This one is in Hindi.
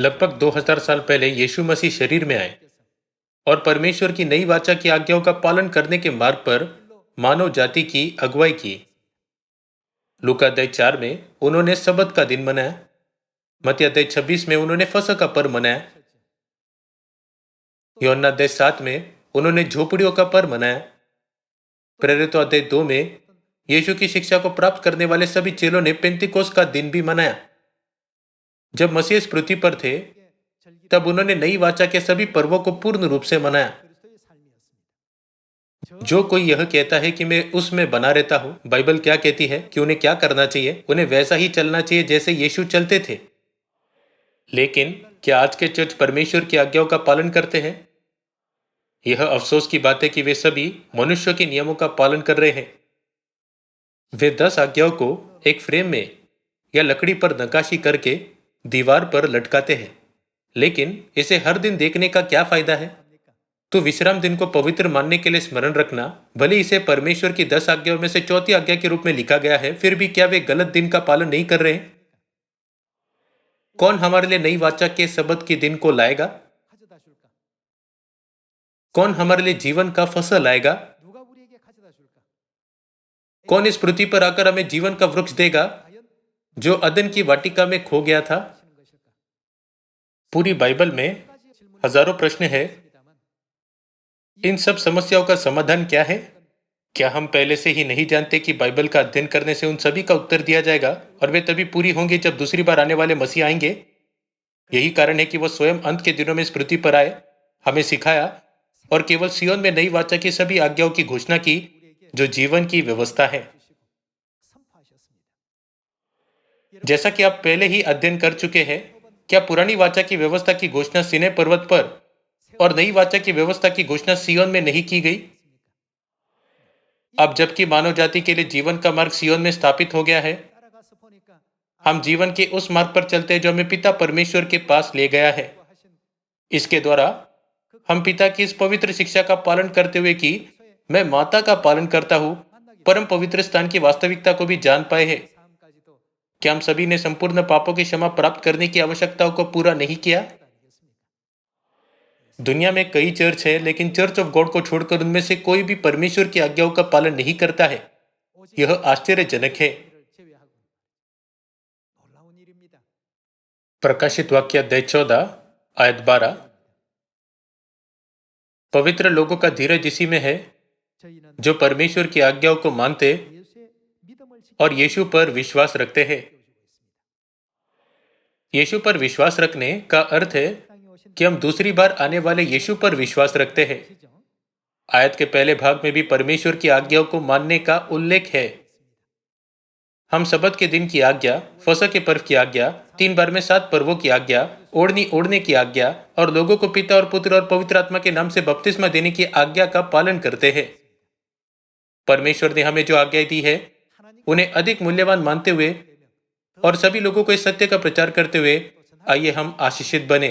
लगभग 2000 साल पहले यीशु मसीह शरीर में आए और परमेश्वर की नई वाचा की आज्ञाओं का पालन करने के मार्ग पर मानव जाति की अगुवाई की। लूका अध्याय 4 में उन्होंने सबत का दिन मनाया। मत्ती अध्याय 26 में उन्होंने फसह का पर्व मनाया। यूहन्ना अध्याय 7 में उन्होंने झोपड़ियों का पर्व मनाया। प्रेरितों अध्याय 2 में यीशु की शिक्षा को प्राप्त करने वाले सभी चेलों ने पेंतिकोस्त का दिन भी मनाया। जब मसीह इस पृथ्वी पर थे तब उन्होंने नई वाचा के सभी पर्वों को पूर्ण रूप से मनाया। जो कोई यह कहता है कि मैं उसमें बना रहता हूं, बाइबल क्या कहती है कि उन्हें क्या करना चाहिए? उन्हें वैसा ही चलना चाहिए जैसे यीशु चलते थे। लेकिन क्या आज के चर्च परमेश्वर की आज्ञाओं का पालन करते हैं? यह अफसोस की बात है कि वे सभी मनुष्यों के नियमों का पालन कर रहे हैं। वे 10 आज्ञाओं को एक फ्रेम में या लकड़ी पर नक्काशी करके दीवार पर लटकाते हैं। लेकिन इसे हर दिन देखने का क्या फायदा है? तो विश्राम दिन को पवित्र मानने के लिए स्मरण रखना, भले इसे परमेश्वर की 10 आज्ञाओं में से चौथी आज्ञा के रूप में लिखा गया है, फिर भी क्या वे गलत दिन का पालन नहीं कर रहे हैं? कौन हमारे लिए नई वाचा के सबत के दिन को लाएगा? कौन हमारे लिए जीवन का फसल लाएगा? कौन इस पृथ्वी पर आकर हमें जीवन का वृक्ष देगा जो अदन की वाटिका में खो गया था? पूरी बाइबल में हजारों प्रश्न है। इन सब समस्याओं का समाधान क्या है? क्या हम पहले से ही नहीं जानते कि बाइबल का अध्ययन करने से उन सभी का उत्तर दिया जाएगा और वे तभी पूरी होंगे जब दूसरी बार आने वाले मसीह आएंगे? यही कारण है कि वो स्वयं अंत के दिनों में इस पृथ्वी पर आए, हमें सिखाया और केवल सियोन में नई वाचा की सभी आज्ञाओं की घोषणा की जो जीवन की व्यवस्था है। जैसा कि आप पहले ही अध्ययन कर चुके हैं, क्या पुरानी वाचा की व्यवस्था की घोषणा सीनै पर्वत पर और नई वाचा की व्यवस्था की घोषणा सियोन में नहीं की गई? अब जबकि मानव जाति के लिए जीवन का मार्ग सियोन में स्थापित हो गया है, हम जीवन के उस मार्ग पर चलते हैं जो हमें पिता परमेश्वर के पास ले गया है। इसके द्वारा हम पिता की इस पवित्र शिक्षा का पालन करते हुए कि मैं माता का पालन करता हूं, परम पवित्र स्थान की वास्तविकता को भी जान पाए हैं। क्या हम सभी ने संपूर्ण पापों की क्षमा प्राप्त करने की आवश्यकताओं को पूरा नहीं किया? दुनिया में कई चर्च है, लेकिन चर्च ऑफ गॉड को छोड़कर उनमें से कोई भी परमेश्वर की आज्ञाओं का पालन नहीं करता है। यह आश्चर्यजनक है। प्रकाशित वाक्य अध्याय 14 आयत 12। पवित्र लोगों का धीरज इसी में है जो परमेश्वर की आज्ञाओं को मानते और यीशु पर विश्वास रखते हैं। यीशु पर विश्वास रखने का अर्थ है कि हम दूसरी बार आने वाले यीशु पर विश्वास रखते हैं। आयत के पहले भाग में भी परमेश्वर की आज्ञाओं को मानने का उल्लेख है। हम सबत के दिन की आज्ञा, फसह के पर्व की आज्ञा, 3 बार में 7 पर्वों की आज्ञा, ओढ़ने की आज्ञा और लोगों को पिता और पुत्र और पवित्र आत्मा के नाम से बपतिस्मा देने की आज्ञा का पालन करते हैं। परमेश्वर ने हमें जो आज्ञाएं दी है उन्हें अधिक मूल्यवान मानते हुए और सभी लोगों को इस सत्य का प्रचार करते हुए आइए हम आशीषित बने।